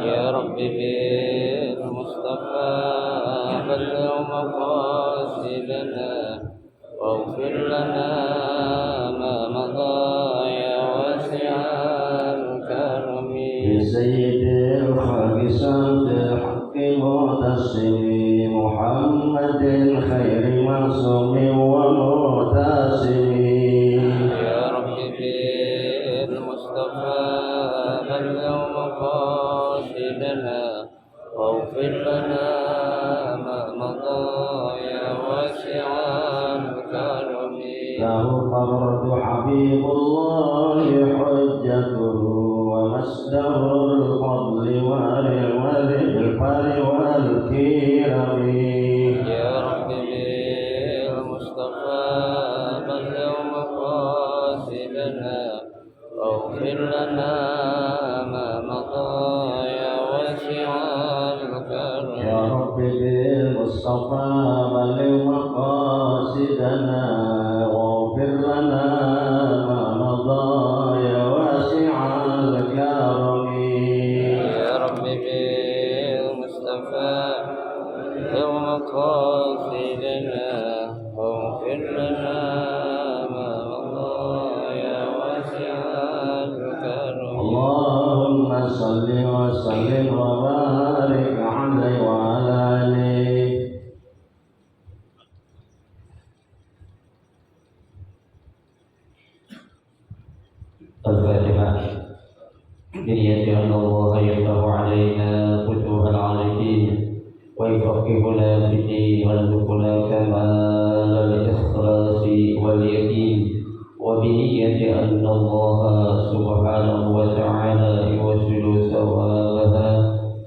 يا رب بالمصطفى بلغ مقاصدنا واغفر لنا ما مضى يا واسع الكرم بسيد الخلق صمد الحق متصل محمد خير معصوم ومعتصم يا رب بالمصطفى بلغ مقاصدنا واغفر لنا ما مضى يا واسع الكرم له فرد حبيب الله حجته ومصدر الفضل والغفر والكرم يا رب بالمصطفى بلغ مقاصدنا واغفر لنا ما مضى يا واسع الكرم يا رب بالمصطفى بلغ مقاصدنا واغفر لنا ما مضى يا واسع الكرم يا رب بالمصطفى بلغ مقاصدنا واغفر لنا ما مضى يا واسع الكرم اللهم صل وسلم وبارك عليه وعلى آله. الفاتحة. بنية أن الله يفتح علينا فتوح العارفين ويفقهنا في الدين ويرزقنا كمال الإخلاص واليقين وبنية أن الله سبحانه وتعالى يوصل ثوابها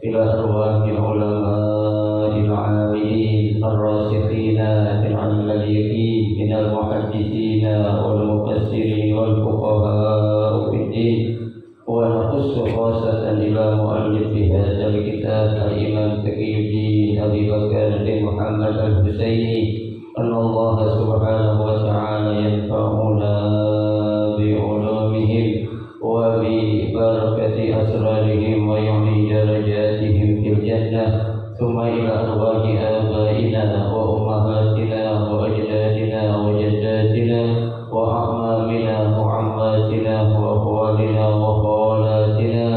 إلى أرواح العلماء العاملين الراسخين في العلم اليقين من المحدثين والمفسرين والفقهاء في الدين. ونخص خاصة إلى مؤلف هذا الكتاب الإمام تقي الدين أبي بكر بن محمد الحسيني أن الله سبحانه وتعالى ينفعنا بعلومهم وببركة أسرارهم ويعلي درجاتهم في الجنة. ثم إلى أرواح آبائنا وأمهاتنا وأجدادنا وجداتنا وأعمامنا وعماتنا وأخوالنا وخالاتنا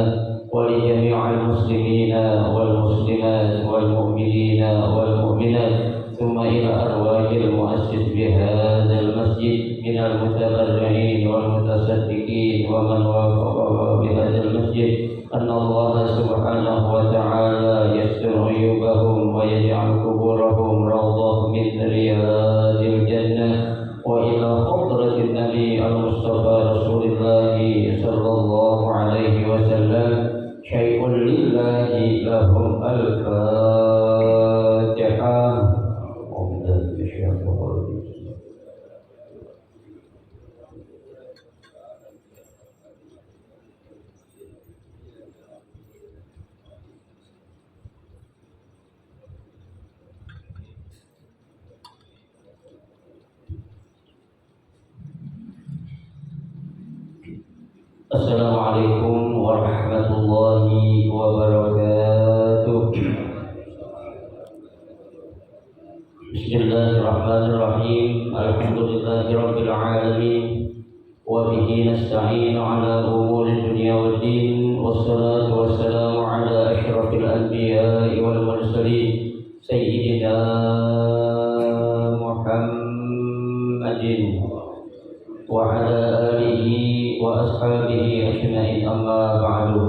ولجميع المسلمين والمسلمات والمؤمنين والمؤمنات. ثم إلى أرواح المؤسس بهذا المسجد من المتبرعين والمتصدقين ومن وافق بهذا المسجد أن الله سبحانه وتعالى يستر عيوبهم ويجعل قبورهم روضة من رياض الجنة. وإلى حضرة النبي المصطفى رسول الله صلى الله عليه وسلم شيء لله لهم الفاتحة. Assalamualaikum warahmatullahi wabarakatuh. Bismillahirrahmanirrahim. Alhamdulillahirabbil alamin. Wa bihi nasta'in ala umuri dunya waddin. Wassalatu wassalamu ala asyrafil anbiya'i wal mursalin sayyidina Muhammadin wa ala alihi wa ashabihi ajma'in, amma ba'du.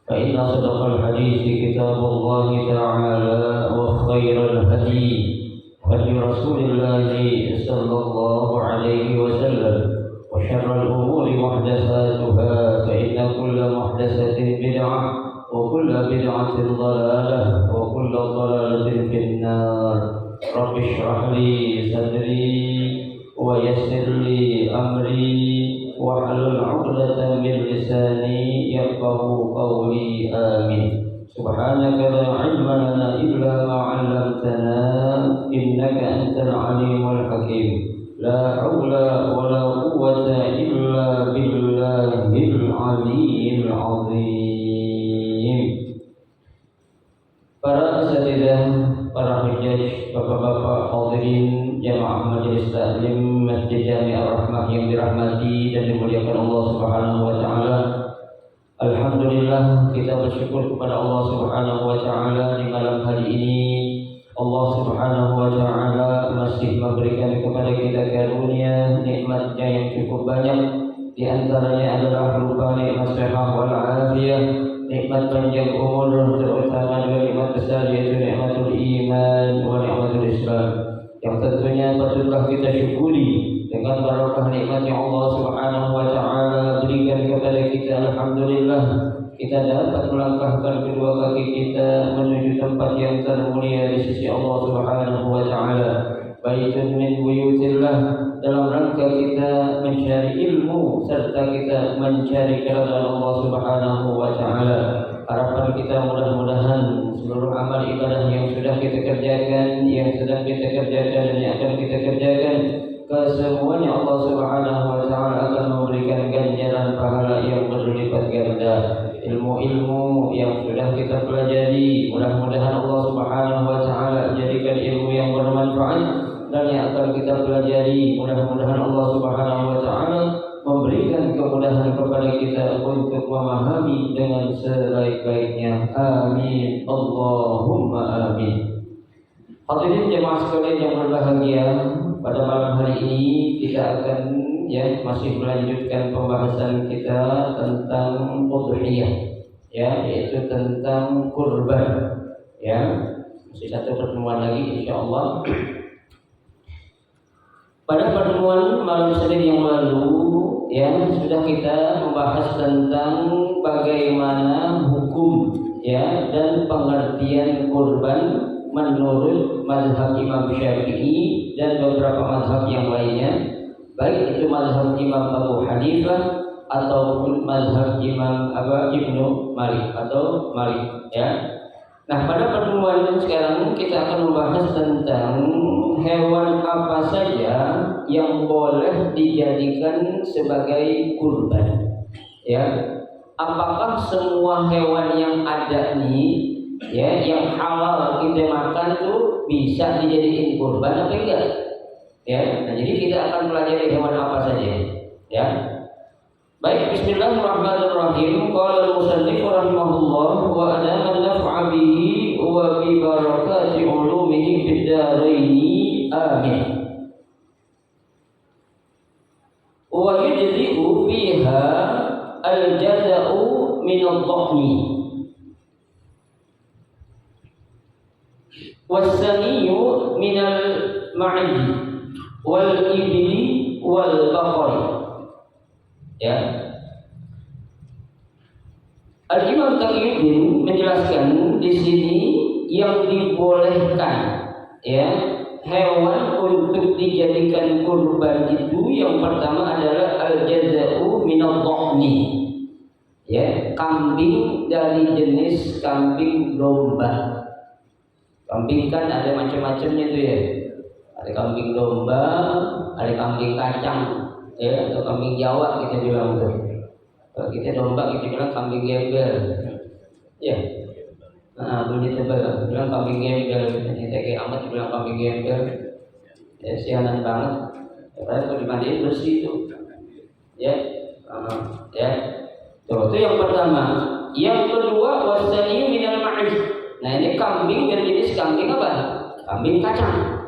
Fa inna sadaqal hadithi kitabullahi ta'ala wa khairal hadi hadi Rasulillahi sallallahu alaihi wasallam wa syarral umuri muhdatsatuha fa inna kulla muhdatsatin bid'ah wa kulla bid'atin dhalalah wa kulla dhalalatin finnar. Rabbi shrah li sadri wa yassir li amri wahlul 'uqdatam min lisani yafqahu qawli. Amin. Subhanaka la 'ilma lana illa ma 'allamtana innaka antal 'alimul hakim. La haula wa la quwwata illa billahil 'aliyyil 'azim. hadirin jamaah majelis taklim Masjid Jami' Ar-Rahmah yang dirahmati dan dimuliakan Allah Subhanahu wa taala. Alhamdulillah, kita bersyukur kepada Allah Subhanahu wa taala di malam hari ini. Allah Subhanahu wa taala masih memberikan kepada kita karunia nikmat-Nya yang cukup banyak. Di antaranya adalah berupa nikmat sehat wal afiyah, nikmat panjang umur, terutama dua nikmat besar yaitu nikmatul iman wa nikmatul Islam, yang tentunya patutlah kita syukuri dengan barakah nikmat yang Allah Subhanahu wa taala berikan kepada kita. Alhamdulillah, kita dapat melangkahkan kedua kaki kita menuju tempat yang termulia di sisi Allah Subhanahu wa taala. Baitun min buyutillah, dalam rangka kita mencari ilmu serta kita mencari keridhaan Allah Subhanahu wa taala. Harapan kita mudah-mudahan seluruh amal ibadah yang sudah kita kerjakan, yang sedang kita kerjakan dan yang akan kita kerjakan, kesemuanya Allah Subhanahu wa taala akan memberikan ganjaran pahala yang berlipat ganda. Ilmu-ilmu yang sudah kita pelajari, mudah-mudahan Allah Subhanahu wa taala jadikan ilmu yang bermanfaat, dan yang akan kita pelajari mudah-mudahan Allah Subhanahu wa taala memberikan kemudahan kepada kita untuk memahami dengan sebaik-baiknya. Amin, Allahumma amin. Hadirin jemaah sekalian yang berbahagia, pada malam hari ini kita akan masih melanjutkan pembahasan kita tentang udhiyah, yaitu tentang kurban. Masih satu pertemuan lagi insyaallah. Pada pertemuan malam Senin yang lalu sudah kita membahas tentang bagaimana hukum dan pengertian kurban menurut mazhab Imam Syafi'i dan beberapa mazhab yang lainnya, baik itu mazhab Imam Abu Hanifah ataupun mazhab Imam Ibnu Malik atau Malik. Nah, pada pertemuan sekarang kita akan membahas tentang hewan apa saja yang boleh dijadikan sebagai kurban. Apakah semua hewan yang ada nih, yang halal kita makan tuh bisa dijadikan kurban atau enggak? Nah, jadi kita akan pelajari hewan apa saja. Baik, bismillahirrahmanirrahim. Qala al-musannif rahimahullah wa adama naf'a bihi wa bi barakati ulumihi fid daraini. Amin. Wa yujzi'u fiha al-jaza'u min ad-dhahni was-saniyu min al-ma'id wal-ibli wal-baqari. Al-Imam Taqiyuddin menjelaskan di sini yang dibolehkan hewan untuk dijadikan kurban itu yang pertama adalah al-jaza'u minad dhahni, kambing dari jenis kambing domba. Kambing kan ada macam-macamnya tuh ada kambing domba, ada kambing kacang, atau kambing Jawa kita bilang tuh. Kalau kita domba kita bilang kambing gembel. Bunyi tebal bilang kambing gembel. Kita kayak amat bilang kambing gembel. Sianan banget. Padahal kalau dimandiin bersih tuh. Tuh, itu yang pertama. Yang kedua wasani minal ma'iz. Nah, ini kambing dari jenis kambing apa? Kambing kacang.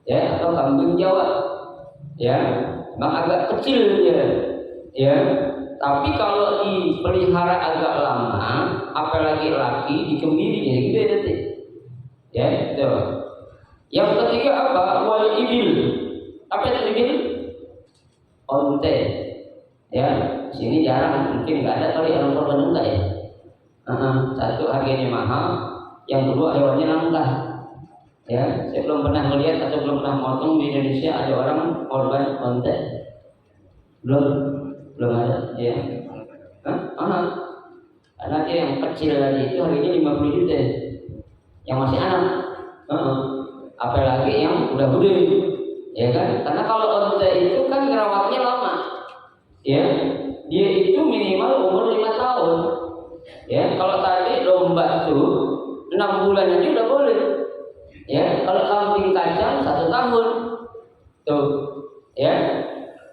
Atau kambing Jawa. Memang agak kecil tapi kalau dipelihara agak lama, apalagi laki, dikemiri jadi gede nanti. Yang ketiga apa? Wal ibil. Apa itu ibil? Onte. Sini jarang, mungkin nggak ada kali orang korban unta Satu harganya mahal, yang kedua hewannya langka. Saya belum pernah melihat atau belum pernah motong di Indonesia ada orang korban onte. Belum ada. Anak yang kecil tadi itu harganya 50 juta. Yang masih anak. Apalagi yang udah gede. Karena kalau onte itu kan merawatnya lama. Dia itu minimal umur 5 tahun. Kalau tadi domba tuh 6 bulan aja udah boleh. Kalau kambing kacang orang 1 tahun. Tuh, ya.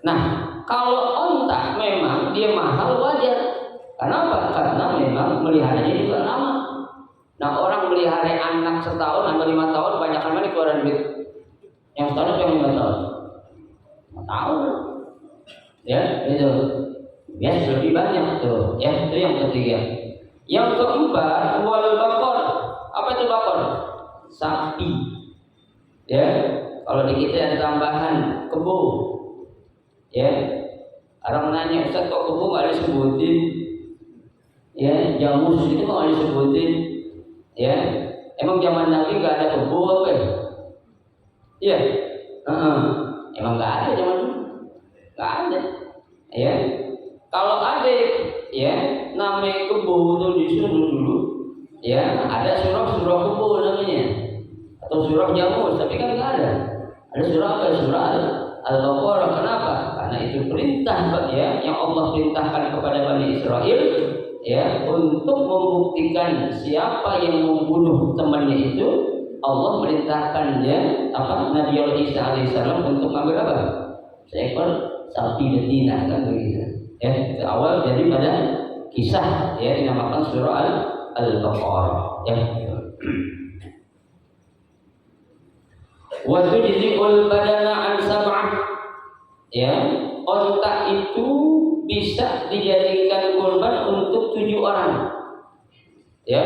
Nah, kalau onta memang dia mahal wajar. Kenapa? Karena memang meliharanya juga lama. Nah, orang melihara anak setahun atau 5 tahun banyak mana keluaran duit. Yang setahun yang 5 tahun. 5 tahun. Ya, itu. Biasa lebih banyak tuh. Ya, itu yang ketiga. Yang keempat, wal bakor. Apa itu bakor? Sapi. Ya, kalau di kita ada tambahan kebo. Ya, orang nanya, Ustaz kok kebo nggak disebutin? Ya, jamus itu nggak disebutin. Ya, emang zaman Nabi nggak ada kebo apa? Iya, emang nggak ada zaman dulu, nggak ada. Ya, kalau ada, ya, namanya kebo itu disuruh dulu. Ya, ada surah kebo namanya, atau surah jamus, tapi kan nggak ada. Ada surah apa? Surah Al-Baqarah. Kenapa? Karena itu perintah, ya, yang Allah perintahkan kepada Bani Israel, ya, untuk membuktikan siapa yang membunuh temannya itu. Allah merintahkan dia, Nabi Isa alaihissalam untuk mengambil apa? Seekor sapi betina, kan begitu. Ya, itu awal jadi pada kisah, ya, dinamakan surah Al-Baqarah. Ya. Wa tujzi'ul badana an sab'ah. Ya, onta itu bisa dijadikan kurban untuk 7 orang. Ya,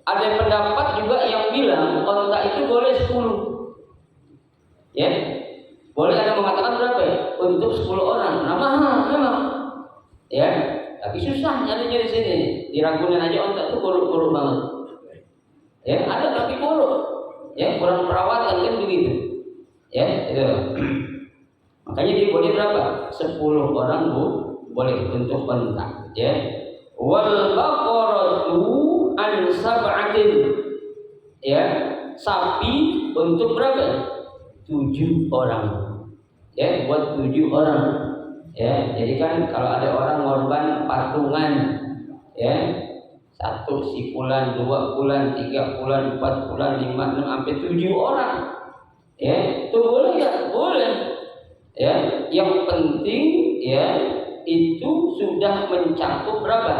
ada pendapat juga yang bilang onta itu boleh 10. Ya, boleh, ada mengatakan berapa ya? Untuk 10 orang. Nah, mahal memang. Ya, tapi susah nyarinya di sini. Di Ragunan aja onta itu buruk-buruk banget. Ya, ada tapi buruk. Ya, kurang perawatan kan begitu. Ya, itu. Makanya dia boleh berapa? 10 orang boleh untuk onta. Ya. Wal baqaratu an sab'atin. Ya, sapi untuk berapa? 7 orang. Ya, buat 7 orang. Ya, jadi kan kalau ada orang korban patungan, ya, 1 sipulan, 2 bulan, 3 bulan, 4 bulan, 5, 6 sampai 7 orang. Ya, itu boleh enggak? Boleh. Ya, yang penting, ya, itu sudah mencakup berapa?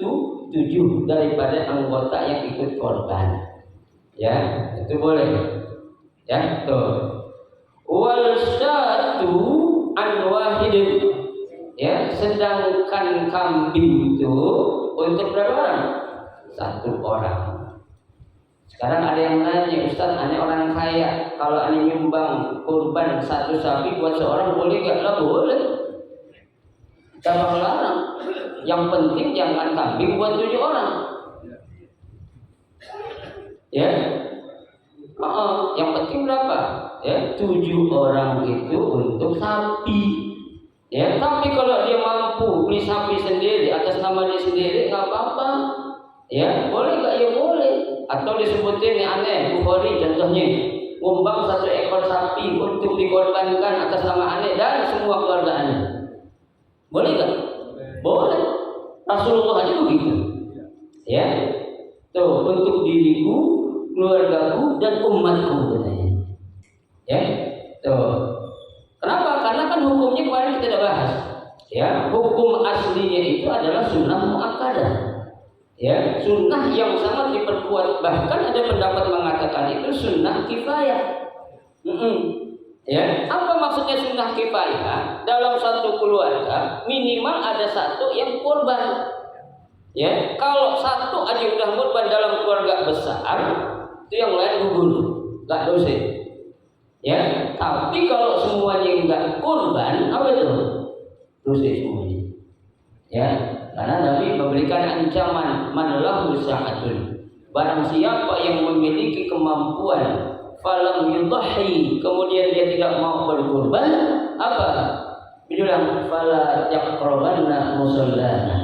7 daripada anggota yang ikut korban. Ya, itu boleh. Ya, tuh. Wal syatu an wahidin. Ya, sedangkan kambing itu untuk berapa orang? 1 orang. Sekarang ada yang nanya, Ustaz, ane orang kaya, kalau ane nyumbang kurban 1 sapi buat seorang boleh nggak? Lah boleh. Jangan larang. Yang penting jangan kambing buat 7 orang. Ya. Yang penting berapa? Ya, 7 orang itu untuk sapi. Ya, tapi kalau dia mampu beli sapi sendiri atas nama dia sendiri, nggak apa-apa. Ya, boleh nggak? Ya boleh. Atau disebutin yang aneh, Bukhari contohnya, ngumbang 1 ekor sapi untuk dikorbankan atas nama aneh dan semua keluarga aneh. Boleh nggak? Boleh. Rasulullah aja begitu. Ya, tuh, untuk diriku, keluargaku dan umatku katanya. Ya, tuh. Kenapa? Karena kan hukumnya kemarin kita sudah bahas. Ya, hukum aslinya itu adalah sunnah muakkadah. Ya, sunnah yang sangat diperkuat. Bahkan ada pendapat mengatakan itu sunnah kifayah. Ya, apa maksudnya sunnah kifayah? Dalam satu keluarga minimal ada 1 yang kurban. Ya, kalau 1 aja udah kurban dalam keluarga besar, itu yang lain gugur, nggak dosa. Ya, tapi kalau semuanya nggak kurban, apa itu? Dosa semuanya. Ya, karena Nabi memberikan ancaman, man lahu sa'atun. Barang siapa yang memiliki kemampuan, falam yudhi, kemudian dia tidak mau berkurban, apa? Bilang fala yaqrabanna musallana.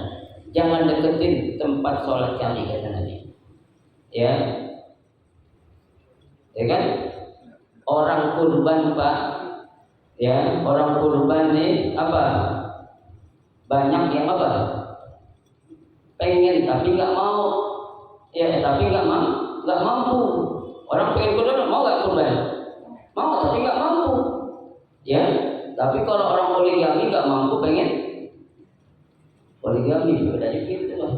Jangan deketin tempat sholat kami, kata Nabi. Ya. Ya kan? Orang kurban, Pak, ya, orang kurban nih apa? Banyak yang apa? Pengen tapi nggak mau, ya, tapi nggak mampu. Orang pengen kurban mau nggak kurban? mau tapi nggak mampu, ya. Tapi kalau orang poligami nggak mampu pengen poligami, beda dikit lah.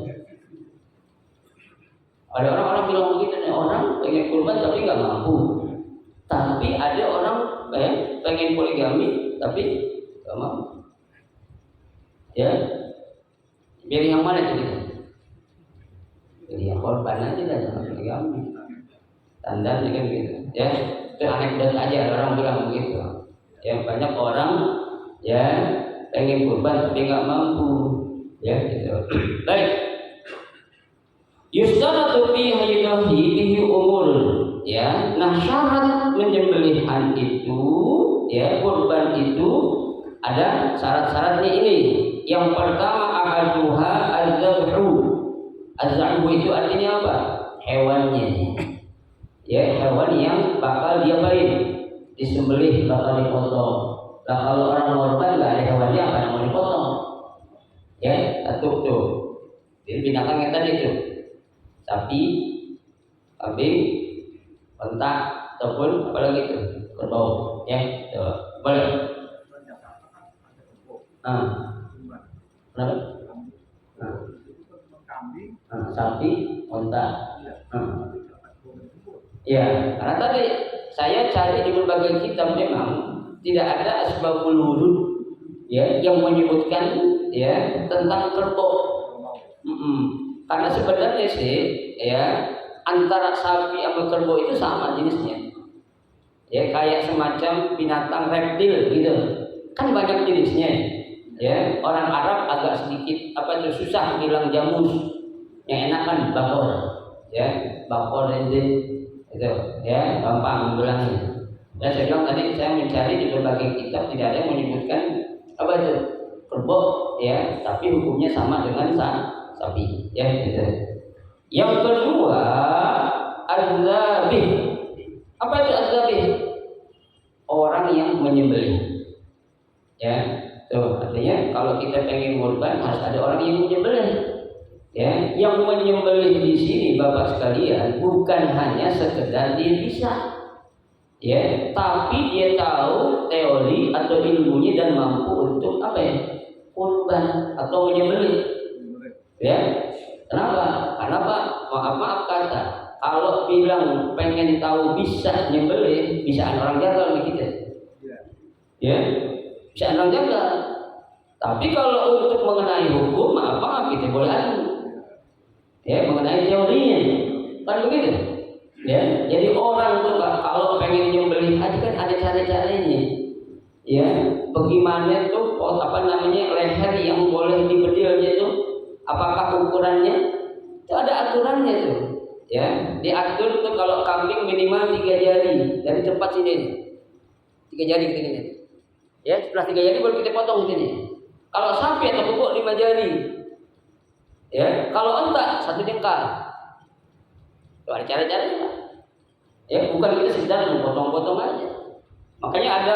Ada orang-orang bilang begitu nih, orang pengen kurban tapi nggak mampu. Tapi ada orang pengen poligami tapi nggak mampu. Ya, pilih yang mana itu kita? Pilih yang korban aja lah, jangan poligami. Tanda kan gitu. Ya, itu anekdot aja, ada orang bilang begitu. Yang banyak orang ya pengen kurban tapi nggak mampu. Ya, gitu. Baik. Yustaratu fi haydahi bihi umur, ya. Nah, syarat menyembelihan itu, ya, kurban itu ada syarat-syaratnya ini. Yang pertama ahaduha az-zabhu. Az-zabhu itu artinya apa? Hewannya. Ya, hewan yang bakal diapain? Disembelih, bakal dipotong. Nah, kalau orang korban nggak ada hewannya, apa yang mau dipotong? Ya, satu tuh. Jadi binatang yang tadi itu. Sapi, kambing, onta, ataupun apalagi itu kerbau, ya, boleh. Kenapa? Sapi, onta. Ya, karena tadi saya cari di berbagai kitab memang tidak ada asbabul wurud, ya, yang menyebutkan ya tentang kerbau. Karena sebenarnya sih, ya, antara sapi sama kerbau itu sama jenisnya. Ya, kayak semacam binatang reptil gitu. Kan banyak jenisnya. Ya, orang Arab agak sedikit susah bilang jamus. Yang enak kan bakor. Ya, bakor itu. Ya, gampang bilangnya. Dan saya bilang tadi saya mencari di berbagai kitab tidak ada yang menyebutkan itu kerbau, ya, tapi hukumnya sama dengan sapi, ya, gitu. Yang kedua, az-zabih. Apa itu az-zabih? Orang yang menyembelih. Ya, tuh artinya kalau kita pengen kurban harus ada orang yang menyembelih. Ya, yang menyembelih di sini Bapak sekalian bukan hanya sekedar dia bisa, ya, tapi dia tahu teori atau ilmunya dan mampu untuk kurban atau menyembelih. Ya, kenapa? Karena Pak, maaf kata, kalau bilang pengen tahu bisa nyembelih, bisa orang jagal begitu. Ya, bisa orang jagal. Tapi kalau untuk mengenai hukum, maaf kita boleh adu. Ya, mengenai teorinya, kan begitu. Ya, jadi orang tuh Pak, kalau pengen nyembelih aja kan ada cara-caranya. Ya, bagaimana tuh leher yang boleh dibedilnya itu? Apakah ukurannya? Itu ada aturannya tuh. Ya, diatur tuh kalau kambing minimal 3 jari dari tempat sini. 3 jari begini. Ya, setelah 3 jari baru kita potong sini. Kalau sapi atau kebo 5 jari. Ya, kalau onta 1 jengkal. Itu ada cara-caranya. Ya, bukan kita sekedar potong-potong aja. Makanya ada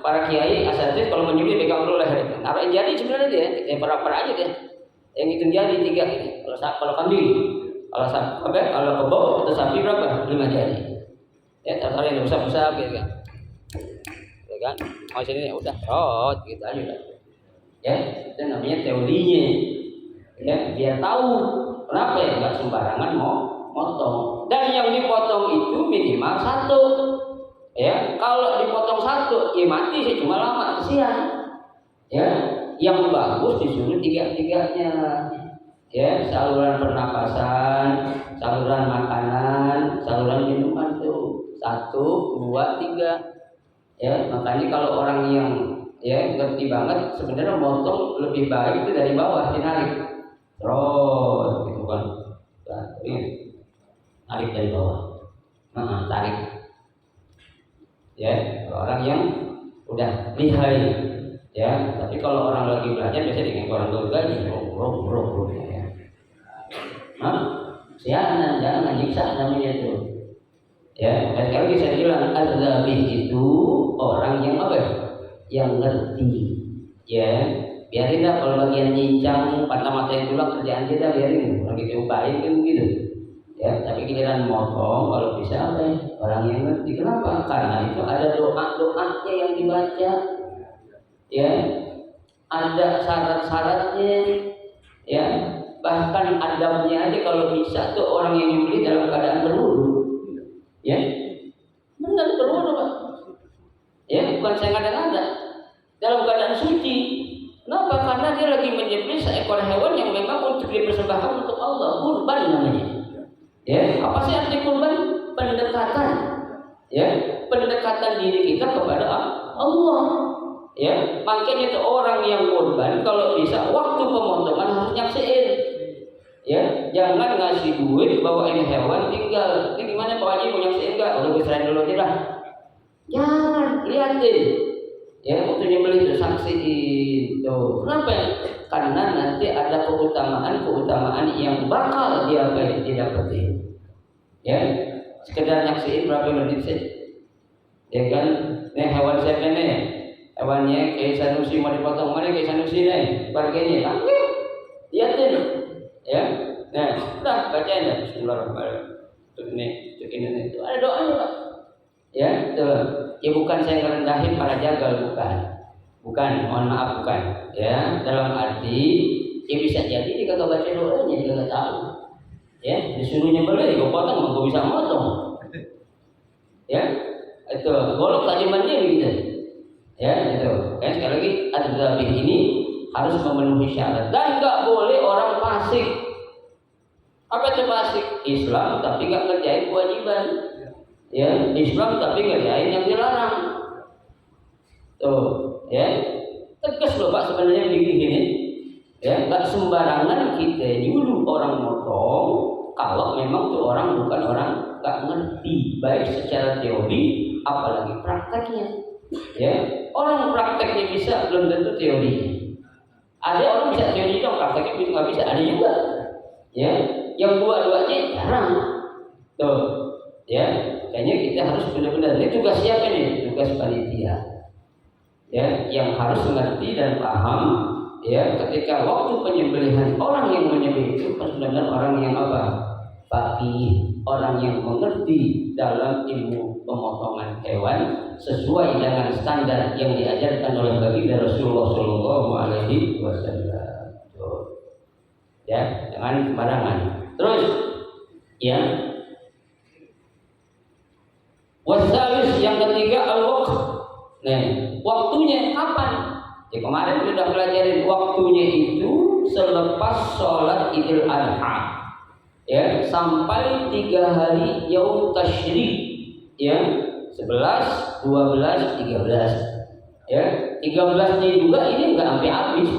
para kiai asatidz kalau menyembelih pegang dulu leher itu. Naruh jari sebenarnya dia, per aja deh. Yang hitung jari 3 ini. Kalau kambing, kalau kebo atau sapi berapa? 5 jari. Ya, terserah yang besar-besar gitu kan. Ya kan? Mau sini udah gitu aja udah. Ya, itu namanya teorinya. Ya, biar tahu kenapa ya nggak sembarangan mau motong. Dan yang dipotong itu minimal 1. Ya, kalau dipotong 1, ya mati sih, cuma lama kesian. Ya, yang bagus disuruh 3-3-nya. Ya, saluran pernapasan, saluran makanan, saluran minuman tuh 1, 2, 3. Ya, makanya kalau orang yang ngerti banget sebenarnya motong lebih baik itu dari bawah dinarik. Terus gitu kan. Tapi tarik dari bawah. Tarik. Ya, kalau orang yang udah lihai. Ya, tapi kalau orang lagi belajar biasanya dengan orang tua gaji, bro. Ya. Sianan, jangan nyiksa namanya itu. Ya, dan sekali lagi saya bilang az-zabih itu orang yang yang ngerti. Ya, biarin dah kalau bagian nyincang, patah-matahin tulang kerjaan dia dah biarin, lagi diupain kan begitu. Ya, tapi giliran motong kalau bisa apa ya? Orang yang ngerti. Kenapa? Karena itu ada doa-doanya yang dibaca. Ya, ada syarat-syaratnya. Ya, bahkan adabnya aja kalau bisa tuh orang yang nyembelih dalam keadaan berwudu. Ya, benar berwudu Pak. Ya, bukan saya ngada-ngada. Dalam keadaan suci. Kenapa? Karena dia lagi menyembelih seekor hewan yang memang untuk dipersembahkan untuk Allah, kurban namanya. Ya, apa sih arti kurban? Pendekatan. Ya, pendekatan diri kita kepada Allah. Ya, makanya itu orang yang kurban kalau bisa waktu pemotongan harus nyaksiin. Ya, jangan ngasih duit bawa ini hewan tinggal. Ini gimana Pak Haji mau nyaksiin enggak? Udah gue serahin dulu aja dah. Jangan lihatin. Ya, waktu nyembelih itu saksiin. Tuh, kenapa? Karena nanti ada keutamaan yang bakal dia dapetin. Ya, sekedar nyaksiin berapa menit sih? Ya kan, ini hewan siapa nih? Hewannya kayak Sanusi mau dipotong, mana kayak Sanusi nih? Bargainya, panggil, liatin, ya. Nah, udah bacain ya. Bismillahirrahmanirrahim. Ini itu ada doanya Pak. Ya, tuh. Ya bukan saya ngerendahin para jagal, bukan, mohon maaf bukan. Ya, dalam arti, ya bisa jadi dia kagak baca doanya, dia nggak tahu. Ya, disuruh nyembelih, gue potong, gue bisa motong. Ya, itu golok tadi mandiri gitu. Ya, itu. Kan sekali lagi adzabih ini harus memenuhi syarat dan nggak boleh orang fasik. Apa itu fasik? Islam tapi nggak ngerjain kewajiban. Ya, Islam tapi ngerjain yang dilarang. Tuh, ya. Tegas loh Pak sebenarnya begini. Ya, nggak sembarangan kita nyuruh orang motong kalau memang tuh orang bukan orang nggak ngerti baik secara teori apalagi prakteknya. Ya, orang prakteknya bisa belum tentu teorinya. Ada orang bisa teori dong, prakteknya itu nggak bisa. Ada juga. Ya, yang dua-duanya jarang. Tuh, ya, kayaknya kita harus benar-benar. Ini tugas siapa nih? Tugas panitia. Ya, yang harus mengerti dan paham. Ya, ketika waktu penyembelihan orang yang menyembelih itu benar-benar orang yang apa? Faqih, orang yang mengerti dalam ilmu pemotongan hewan sesuai dengan standar yang diajarkan oleh baginda Rasulullah Shallallahu Alaihi Wasallam. Ya, jangan sembarangan. Terus, ya, wasalis yang ketiga al-waqt. Nah, waktunya kapan? Ya kemarin sudah pelajarin waktunya itu selepas sholat Idul Adha, ya sampai 3 hari Yaum Tasyrik, ya 11, 12, 13, ya 13-nya juga ini nggak sampai habis,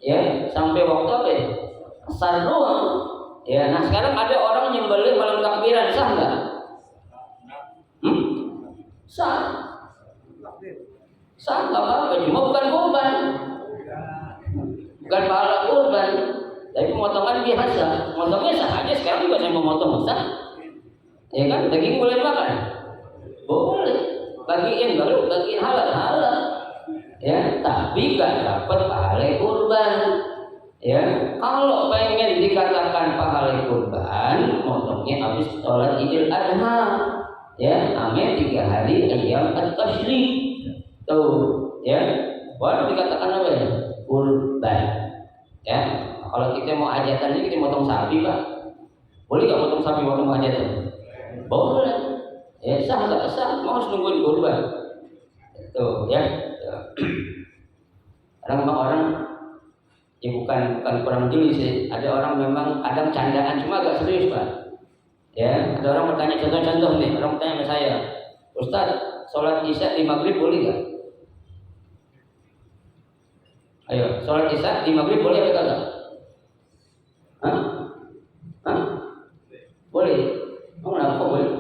ya sampai waktu apa ya? Asar doang, ya. Nah sekarang ada orang nyembelih malam takbiran, sah nggak? Sah. Sah nggak apa-apa, cuma bukan kurban, bukan pahala kurban, tapi pemotongan biasa. Motongnya sah aja, sekarang juga saya mau motong sah, ya kan? Daging boleh makan, boleh. Bagiin baru bagiin halal, ya. Tapi nggak dapat pahala kurban, ya. Kalau pengen dikatakan pahala kurban, motongnya habis sholat Idul Adha, ya. Namanya 3 hari Ayyam At-Tasyrik. Tuh, ya, baru dikatakan apa ya? Kurban. Ya, kalau kita mau hajatan ini kita motong sapi Pak, boleh nggak motong sapi waktu mau hajatan? Boleh. Ya sah nggak sah, mau harus nungguin kurban. Tuh, ya. Orang ya bukan kurang jeli sih. Ada orang memang kadang candaan cuma agak serius Pak. Ya, ada orang bertanya contoh-contoh nih. Orang bertanya sama saya, Ustaz, sholat isya di maghrib boleh nggak? Ayo, sholat isya di maghrib boleh atau enggak? Hah? Boleh. Oh, kenapa boleh?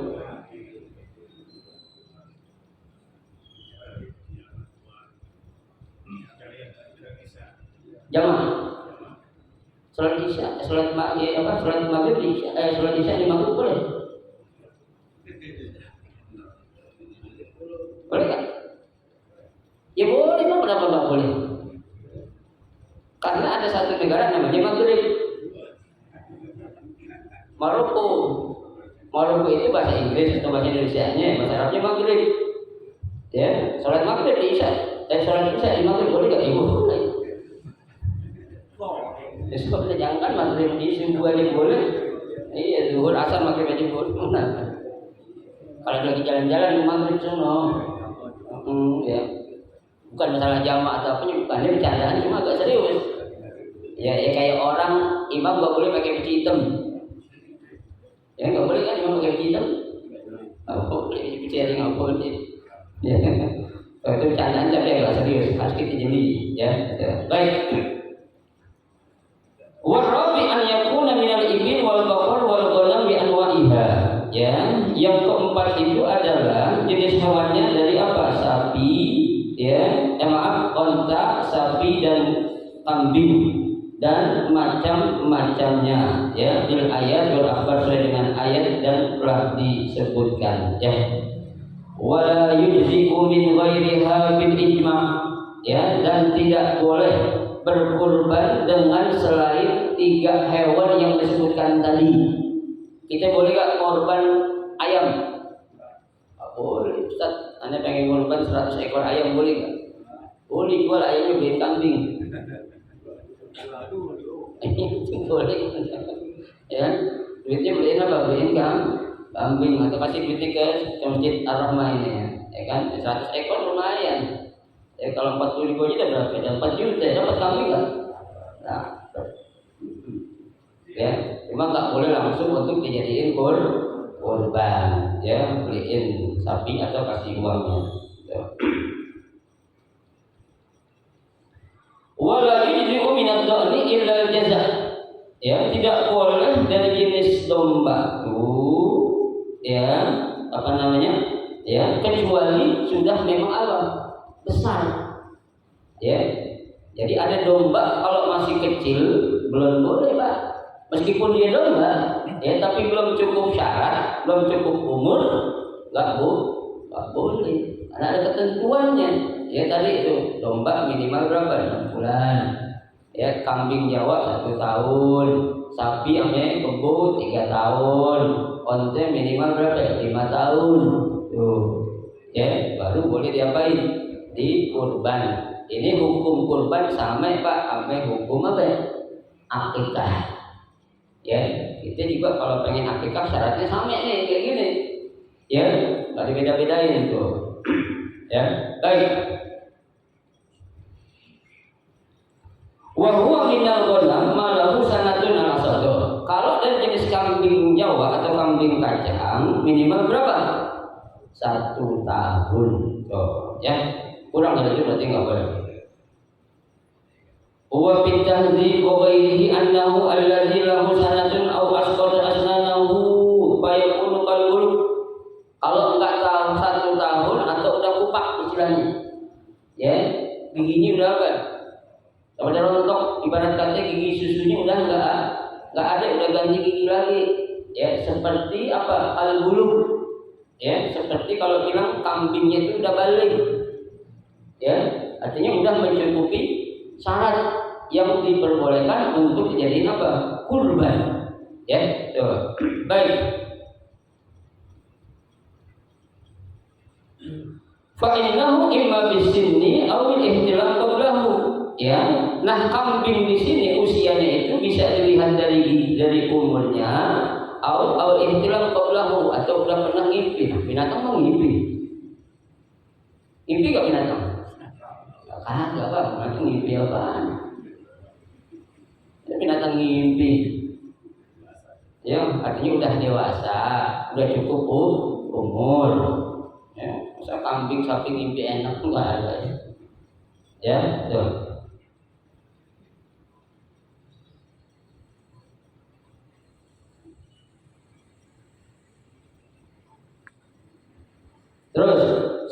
Jamaah. Sholat isya, sholat maghrib di isya, sholat isya di maghrib boleh? Boleh kan? Ya boleh, kenapa nggak boleh? Karena ada satu negara namanya Maghrib. Maroko. Maroko itu bahasa Inggris atau bahasa Indonesianya, bahasa Arabnya maghrib. Ya, sholat maghrib di isya. Sholat isya di maghrib boleh nggak? Ibu boleh. Sebabnya jangan maghrib di subuh aja boleh. Iya, zuhur, asar, maghrib aja boleh. Nah, kalau lagi jalan-jalan maghrib sono, ya, bukan masalah jamaah atau apa, bukan, ini bercandaan cuma agak serius. Ya, kayak orang imam nggak boleh pakai baju hitam. Ya nggak boleh kan imam pakai baju hitam? Nggak boleh, bicara nggak boleh. Ya, itu bercandaan tapi agak serius, harus kita jeli. Ya, baik. Warabi an yakuna minal ibil wal baqar wal ghanam bi anwa'iha. Ya, yang keempat itu adalah jenis hewannya dari apa? Sapi, ya, onta, sapi dan kambing dan macam-macamnya. Ya, bil ayat wal akhbar sesuai dengan ayat dan telah disebutkan. Ya. Wala yujzi'u min ghairiha bil ijma'. Ya, dan tidak boleh berkurban dengan selain 3 hewan yang disebutkan tadi. Kita boleh gak korban ayam? Boleh, Ustaz. Anda pengen korban 100 ekor ayam boleh gak? Boleh, jual ayamnya beli kambing. Boleh. Ya, duitnya beliin apa? Beliin kambing atau kasih duitnya ke Masjid Ar-Rahmah ini ya. Ya kan? 100 ekor lumayan. Ya kalau 40.000 aja udah berapa? 4 juta dapat kambing kan? Nah, ya, cuma nggak boleh langsung untuk dijadiin korban. Ya, beliin sapi atau kasih uangnya. Ya. Wala yujzi'u minad dhani illa al-jaza'. Ya, tidak boleh dari jenis domba itu, ya, apa namanya? Ya, kecuali sudah memang alam besar. Ya. Jadi ada domba kalau masih kecil belum boleh, Pak. Meskipun dia domba, ya, tapi belum cukup syarat, belum cukup umur, nggak boleh. Karena ada ketentuannya. Ya tadi itu domba minimal berapa? 6 bulan. Ya, kambing Jawa 1 tahun, sapi sampai kebo 3 tahun, onte minimal berapa? 5 tahun. Tuh. Ya, baru boleh diapain? Dikurban. Ini hukum kurban sama Pak, sampai hukum apa? Akikah. Ya, kita juga kalau pengen akikah syaratnya sama nih kayak gini. Ya, nggak dibeda-bedain tuh. Ya, baik. Wa huwa minal ghanam ma lahu sanatun al-asad. Kalau dari jenis kambing Jawa atau kambing kacang minimal berapa? 1 tahun. Tuh, ya. Kurang dari itu berarti nggak boleh. Wa fi tahdzib wa ghairihi annahu alladzi lahu sanatun aw asqata asnanahu fa yakunu kalbul. Kalau enggak tahu 1 tahun atau udah kupak istilahnya. Ya, giginya udah apa? Udah rontok, ibarat kata gigi susunya udah enggak ada, udah ganti gigi lagi. Ya, seperti apa? Al-bulugh. Ya, seperti kalau bilang kambingnya itu udah balik. Ya, artinya udah mencukupi syarat yang diperbolehkan untuk dijadiin apa? Kurban. Ya, tuh. Baik. Fa innahu imma bisinni aw bil ihtilam qablahu. Ya, nah kambing di sini usianya itu bisa dilihat dari umurnya, atau ihtilam qablahu atau udah pernah ngimpi. Binatang mau ngimpi. Ngimpi enggak binatang? Kagak, Pak. Binatang ngimpi apaan? Binatang ngimpi. Ya, artinya udah dewasa, udah cukup umur. Ya, masa kambing sapi ngimpi enak tuh enggak ada. Ya, tuh. Terus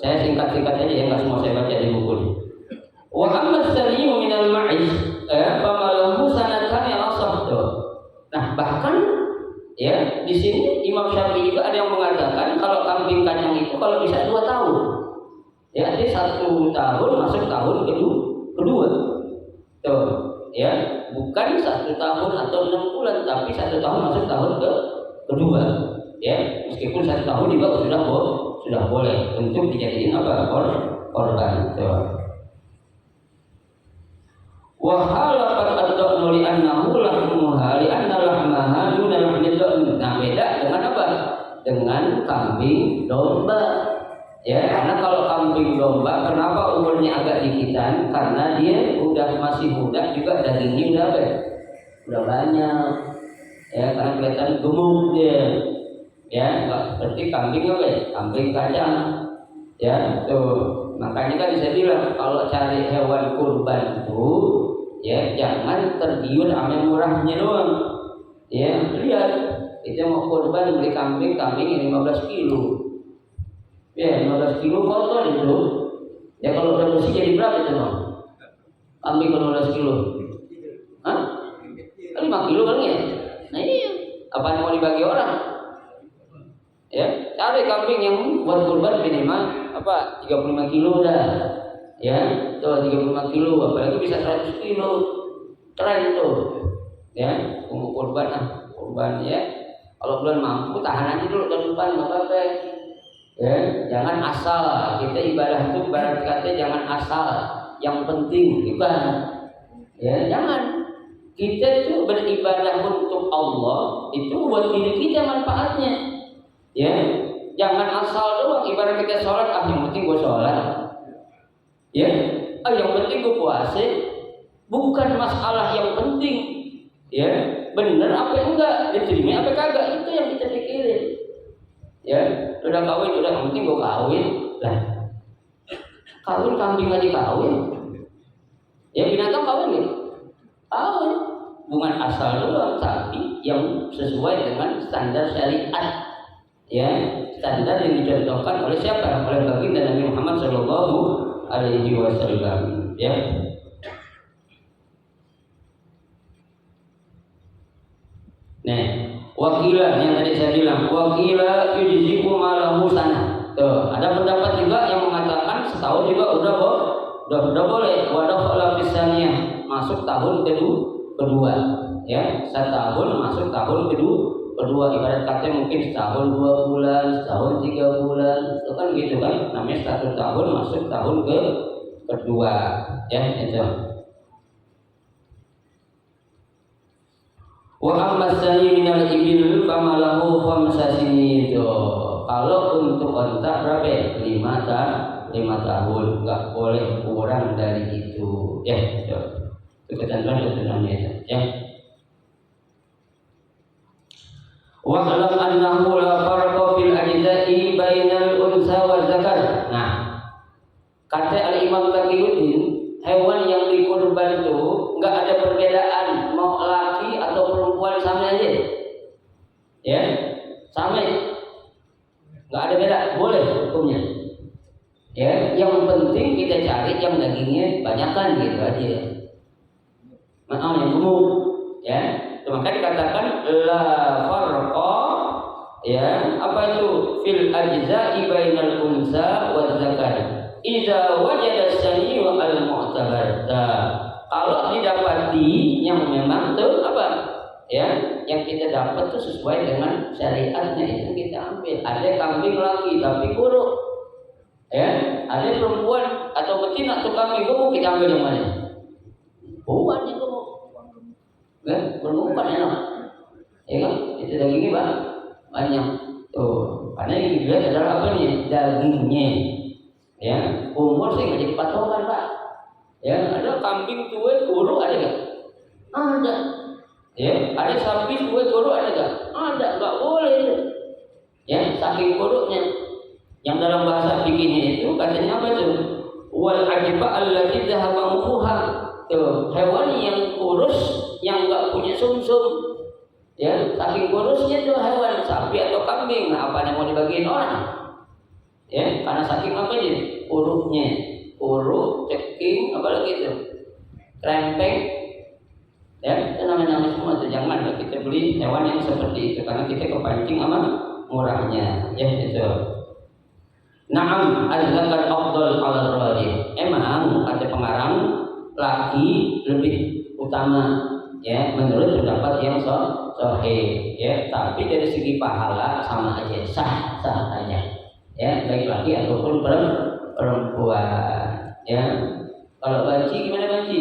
saya singkat-singkat aja ya, nggak semua saya baca di buku ini. Wa amma sariyu minal ma'iz famalahu sanatan yang asah. Nah, bahkan ya di sini Imam Syafi'i juga ada yang mengatakan kalau kambing kacang itu kalau bisa 2 tahun. Ya, jadi 1 tahun masuk tahun kedua. Tuh, ya, bukan 1 tahun atau 6 bulan, tapi 1 tahun masuk tahun dua, ya meskipun 1 tahun juga sudah boleh untuk dijadiin apa korban. Wahala pada ad-da'nu li annahu lahmuha li anna lahmaha duna lahmi ad-da'n. Nah, beda dengan apa? Dengan kambing domba. Ya, karena kalau kambing domba kenapa umurnya agak dikitan? Karena dia udah masih muda juga dagingnya udah apa? Udah banyak. Ya, karena kelihatan gemuk dia. Ya, enggak seperti kambing apa? Kambing kacang. Ya, tuh. Makanya kan saya bilang kalau cari hewan kurban itu ya jangan tergiur sama murahnya doang. Ya, lihat itu mau kurban beli kambing yang 15 kilo. Ya, 15 kilo kotor itu. Ya kalau udah bersih jadi berapa itu bang? Kambing 15 kilo. Hah? 5 kilo kan ya? Nah iya, apa yang mau dibagi orang? Ya, cari kambing yang buat kurban minimal apa 35 kilo dah. Ya, tuh 35 kilo, apalagi bisa 100 kilo. Keren tuh. Ya, untuk kurban ya. Kalau belum mampu tahan aja dulu tahun depan enggak apa-apa. Ya, jangan asal. Kita ibadah itu ibarat kata jangan asal. Yang penting ibadah. Ya, jangan. Kita itu beribadah untuk Allah itu buat diri kita manfaatnya. Ya, jangan asal doang. Ibarat kita sholat, yang penting gue sholat. Ya, yang penting gue puasa. Bukan masalah yang penting. Ya, bener apa enggak, diterima apa kagak, itu yang kita pikirin. Ya, udah kawin, udah yang penting gue kawin. Lah, kawin kambing aja kawin. Ya binatang kawin gitu. Kawin, bukan asal doang, tapi yang sesuai dengan standar syariat. Ya, standar yang dicontohkan oleh siapa? Oleh baginda Nabi Muhammad Shallallahu Alaihi Wasallam. Ya. Nah, wakilah yang tadi saya bilang, wakilah yujziku malahu sana. Tuh, ada pendapat juga yang mengatakan setahun juga udah boleh. Wadah fisaniyah masuk tahun kedua. Ya, setahun masuk tahun kedua. Ibarat kata mungkin setahun 2 bulan, setahun 3 bulan, itu kan gitu kan. Namanya 1 tahun masuk tahun kedua. Ya, itu. Wa ammasani minal ibil famalahu khamsasini itu. Kalau untuk onta berapa? 5 tahun, enggak boleh kurang dari itu. Ya, itu ketentuannya ya. Wa alam annahu la farqa fil ajza'i bainal unsa wa zakar. Nah, kata Al-Imam Taqiyuddin, hewan yang dikurban itu enggak ada perbedaan mau laki atau perempuan sama aja. Ya, sama. Enggak ada beda, boleh hukumnya. Ya, yang penting kita cari yang dagingnya banyakan gitu aja. Yang gemuk, ya. Maka dikatakan la farqa, ya, apa itu fil ajza'i bainal unsa wa zakar. Idza wajada sani wa al mu'tabar. Kalau didapati yang memang tuh apa? Ya, yang kita dapat tuh sesuai dengan syariatnya itu kita ambil. Ada kambing laki tapi kuruk. Ya, ada perempuan atau betina tuh kambing gemuk, kita ambil yang mana? Bukan yang gemuk. Kan bermukan enak. Ya kan? Itu dagingnya banyak. Tuh, karena yang dilihat adalah apa nih? Dagingnya. Ya, umur sih nggak jadi patokan, Pak. Ya, ada kambing tua kuruk ada nggak? Ada. Ya, ada sapi tua kuruk ada nggak? Ada, nggak boleh itu. Ya, saking kuruknya. Yang dalam bahasa fikihnya itu katanya apa itu? Wal ajiba allati dhahaba mukhuha. Tuh, hewan yang kurus yang nggak punya sumsum. Ya, saking kurusnya tuh hewan sapi atau kambing. Nah, apa yang mau dibagiin orang? Ya, karena saking apa ini? Uruknya, uruk, ceking, apalagi itu, krempeng. Ya, itu nama-nama semua itu. Jangan kita beli hewan yang seperti itu karena kita kepancing sama murahnya. Ya, itu. Naam, az-zakar afdal 'ala ar-rajih. Emang kata pengarang laki lebih utama. ya menurut pendapat yang sahih ya, tapi dari segi pahala sama aja, sah aja ya, baik laki ataupun perempuan ya. Kalau banci gimana banci?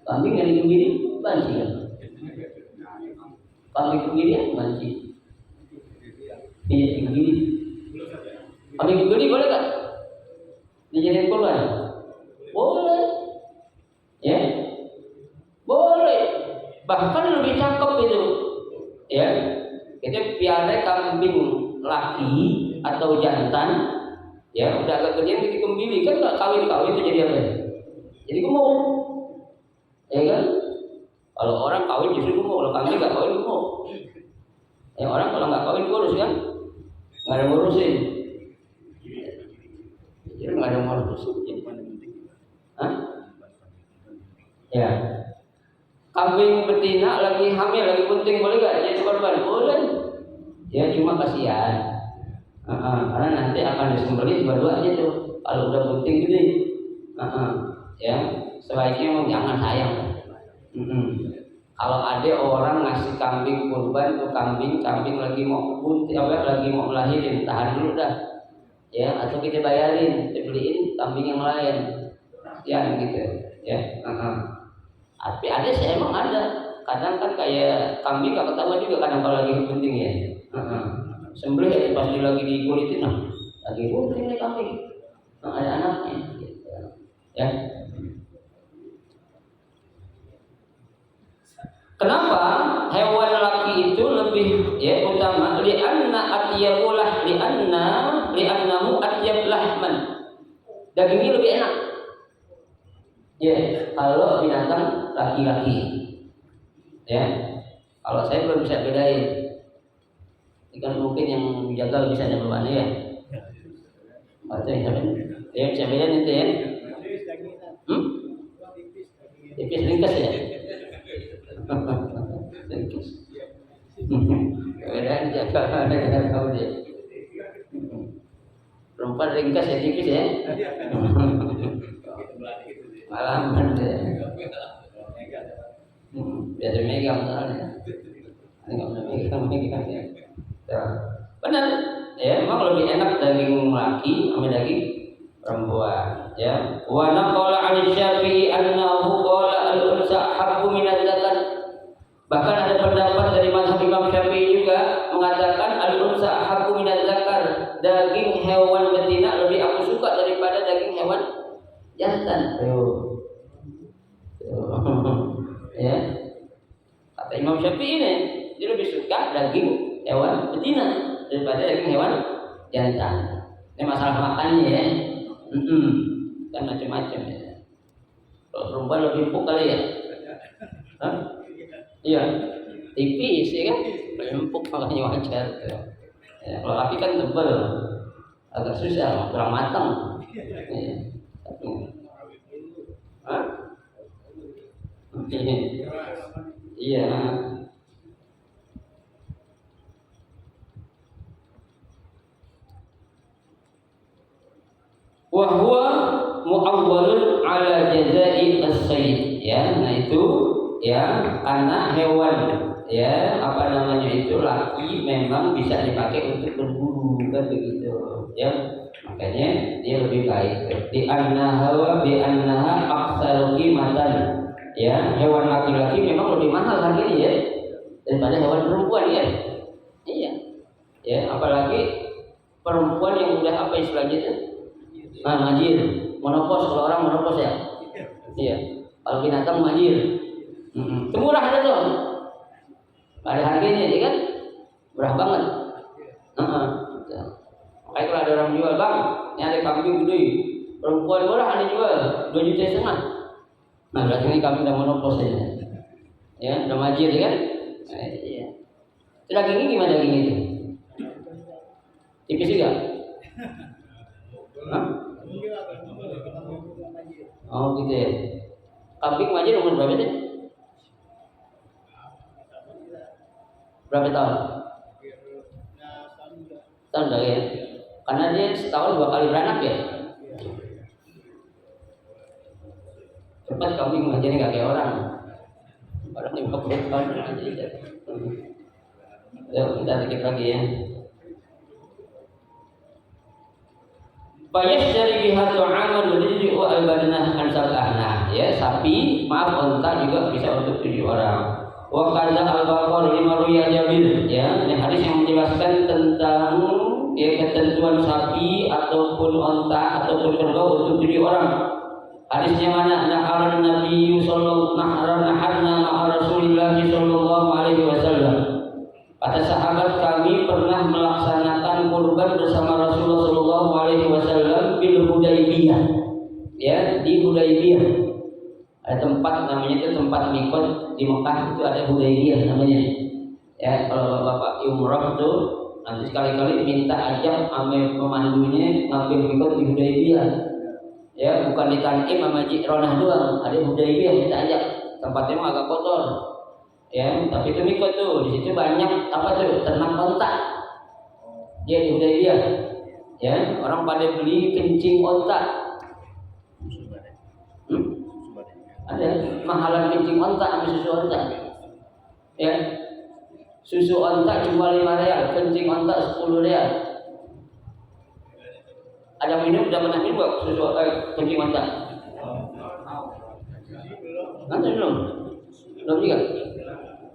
Kambing yang begini banci kan? Kambing begini ya banci. Iya begini. Kambing begini boleh kan? Dijadikan korban? Boleh. Ya, boleh. Bahkan lebih cakep itu. Ya, itu piara kambing laki atau jantan. Ya, udah agak gede kita kembili kan, nggak kawin itu jadi apa? Jadi gemuk. Ya kan? Kalau orang kawin justru gemuk, kalau kambing nggak kawin gemuk. Ya orang kalau nggak kawin kurus kan? Nggak ada ngurusin. Jadi nggak ada ngurusin. Hah? Ya. Kambing betina lagi hamil, lagi bunting, boleh nggak jadi korban? Boleh. Ya cuma kasihan. Karena nanti akan disembelih dua-duanya tuh. Kalau udah bunting gede. Ya, sebaiknya memang jangan sayang. Kalau ada orang ngasih kambing kurban tuh, kambing lagi mau bunting, lagi mau melahirin, tahan dulu dah. Ya, atau kita bayarin, kita beliin kambing yang lain. Ya gitu. Ya. Tapi ada sih emang ada. Kadang kan kayak kambing gak ketahuan juga kadang kalau lagi bunting ya. Sembelih ya pas dia lagi dikulitin, lagi bunting nih kambing. Ada anaknya. Gitu. Ya. Kenapa hewan laki itu lebih ya utama? Li'anna atyabulah li'annahu atyab lahman. Dagingnya lebih enak. Ya, kalau binatang laki-laki. Ya. Kalau saya belum bisa bedain. Ikan mungkin yang jagal bisa ada berwarna ya. Atau yang sampai ya bisa bedain itu ya. Tipis ringkas ya. Ringkas. Kemudian jagal ada yang tahu dia. Perempuan ringkas ya, tipis ya. Malaman dia. Biasa megang soalnya. Enggak bisa megang ya. Benar. Ya, memang lebih enak daging laki sama daging perempuan, ya. Wa naqala 'an Syafi'i annahu qala al-unsa habbu min az-zakar. Bahkan ada pendapat dari mazhab Imam Syafi'i juga mengatakan al-unsa habbu min az-zakar. Daging hewan betina lebih aku suka daripada daging hewan jantan. Ya. Kata Imam Syafi'i ini, dia lebih suka daging hewan betina daripada daging hewan jantan. Ini masalah makannya ya. Kan macam-macam ya. Kalau perempuan lebih empuk kali ya. Hah? Iya. Tipis ya kan? Lebih empuk makanya wajar. Ya, kalau laki kan tebal, agak susah, kurang matang. Ya. Hah? Iya. Wa huwa mu'awwalun ala jazai as-sayd. Ya, nah itu ya anak hewan ya apa namanya itu laki memang bisa dipakai untuk berburu kan begitu ya, makanya dia lebih baik di annaha aqsaru qimatan ya, hewan laki-laki memang lebih mahal harganya ya daripada hewan perempuan ya. Iya ya, apalagi perempuan yang udah apa istilahnya itu majir, monopos, kalau orang monopos ya. Iya, kalau binatang majir. Itu murah ada tuh. Ada harganya ya kan? Murah banget. Makanya kalau ada orang jual, bang, ini ada kambing gede, perempuan murah ada jual 2,5 juta. Nah berarti ini kambing udah monopos ya. Ya, udah majir ya kan? Nah, iya. Dagingnya gimana dagingnya itu? Tipis juga? Hah? Oh gitu ya. Kambing majir umur berapa sih? Berapa tahun? Tahun dah ya. Karena dia setahun 2 kali beranak ya. Cepat kambing aja nih nggak kayak orang. Orang 50 tahun aja. Kita dikit lagi ya. Bayas dari pihak ta'amal rizqi wa al-badanah ansab'ahna ya, sapi, maaf unta juga bisa untuk 7 orang. Wa qadza al-baqar lima ruya Jabir ya, ini hadis yang menjelaskan tentang ya ketentuan sapi ataupun unta ataupun kerbau untuk 7 orang. Hadisnya mana? Naharan Nabi sallallahu naharna ma'a Rasulillah sallallahu alaihi wasallam. Kata sahabat, kami pernah melaksanakan kurban bersama Rasulullah sallallahu alaihi wasallam bil Hudaybiyah. Ya, di Hudaybiyah. Ada tempat namanya itu tempat mikot di Mekah, itu ada Hudaybiyah namanya. Ya, kalau Bapak umrah itu nanti sekali-kali minta ajak sama pemandunya ngambil mikot di Hudaybiyah. Ya, bukan di Tanim sama Ji'ronah doang, ada Hudaybiyah minta ajak. Tempatnya mah agak kotor. Ya, tapi itu mikot tuh, di situ banyak apa tuh, ternak onta. Dia di Hudaybiyah. Ya, orang pada beli kencing onta. Ada mahalan kencing onta sama susu onta. Ya. Susu onta cuma 5 real, kencing onta 10 real. Ada minum, udah pernah minum gak susu kencing onta? Nanti belum? Belum juga?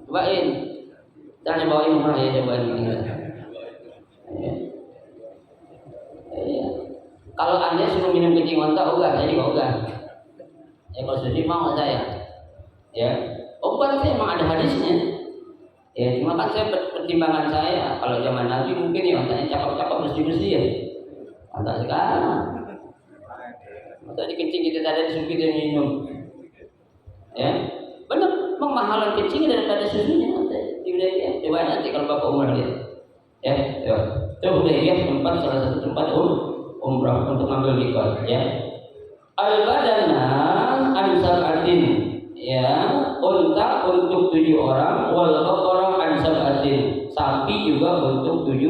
Cobain. Jangan bawain umrah ya, cobain ini. Ya. Kalau Anda suruh minum kencing onta, ogah, jadi ogah. Ya kalau sedih mau saya. Ya. Obat sih emang ada hadisnya. Ya, cuma kan saya pertimbangan saya kalau zaman Nabi mungkin ya ontanya cakep-cakep bersih-bersih ya. Onta sekarang. Onta dikencing kita tadi disuruh kita minum. Ya. Benar, memang mahalan kencing daripada susunya nanti. Di coba nanti kalau Bapak umrah lihat. Ya, coba Hudaybiyah tempat salah satu tempat umrah untuk ambil mikot ya. Al-badana an-sab'atin ya, unta untuk 7 orang, wal baqara an-sab'atin, sapi juga untuk 7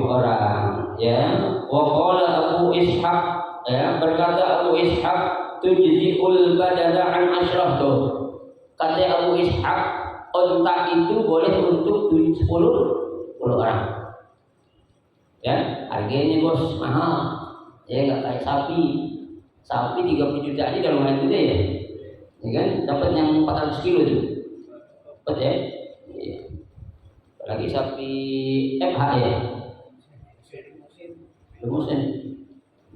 orang ya. Wa qala Abu Ishaq ya, berkata Abu Ishaq, tujzi'ul badana an asyrah tuh. Kata Abu Ishaq, unta itu boleh untuk 10 orang. Ya, harganya bos mahal. Ya enggak kayak sapi. Sapi 30 juta aja udah lumayan gede ya. Ya kan, dapat yang 400 kilo itu. Dapat ya. Iya. Apalagi sapi FH ya.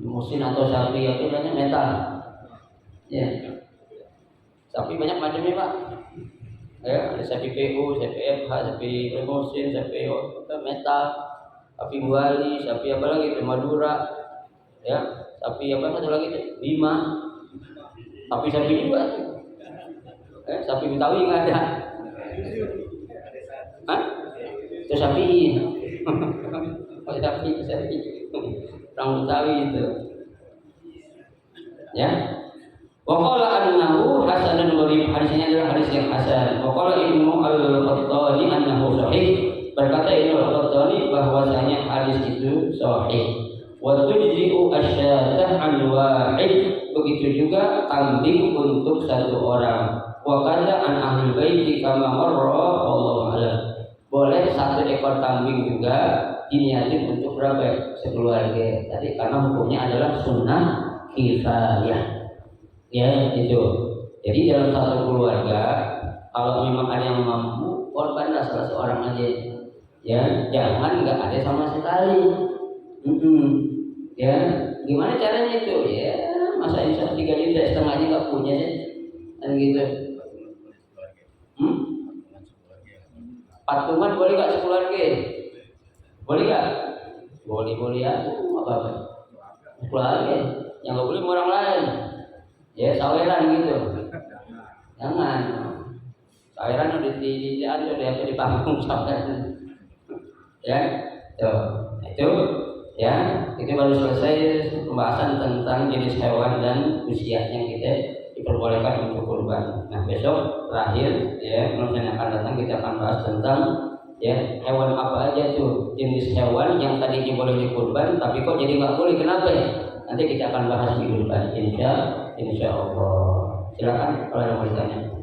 Limusin atau sapi apa namanya metal. Ya. Sapi banyak macamnya, Pak. Ya, ada sapi PU, sapi FH, sapi limusin, sapi metal, sapi Buali, sapi apa lagi, Madura. Ya, sapi apa satu lagi itu? Bima. Sapi juga. Sapi Betawi nggak ada. Hah? Itu sapi. Oh, sapi. Orang Betawi itu. Ya. Wa qala annahu hasanun gharib, hadisnya adalah hadis yang hasan. Wa qala Ibnu Al-Qattani annahu sahih, berkata Ibnu Al-Qattani bahwasanya hadis itu sahih. Wa tujzi'u asyatah an wahid, begitu juga kambing untuk 1 orang. Wa qala an ahlul baiti kama marra, wallahu a'lam. Boleh 1 ekor kambing juga diniatin untuk berapa? Sekeluarga. Tadi karena hukumnya adalah sunnah kifayah. Ya itu. Jadi dalam 1 keluarga, kalau memang ada yang mampu, korbanlah salah seorang aja. Ya, jangan nggak ada sama sekali. Ya, gimana caranya itu? Ya, masa insya 3 juta setengahnya nggak punya sih, kan gitu. Patungan boleh nggak sekeluarga? Boleh nggak? Boleh aja, apa-apa. Keluarga, yang nggak boleh orang lain. Ya, saweran gitu. Jangan. Saweran udah di panggung saweran. Ya, itu ya, itu baru selesai pembahasan tentang jenis hewan dan usia yang kita diperbolehkan untuk kurban. Nah, besok terakhir ya, yang akan datang kita akan bahas tentang ya hewan apa aja tuh jenis hewan yang tadinya boleh dikurban tapi kok jadi nggak boleh, kenapa ya? Nanti kita akan bahas minggu depan insya Allah. Silakan kalau ada yang mau ditanya.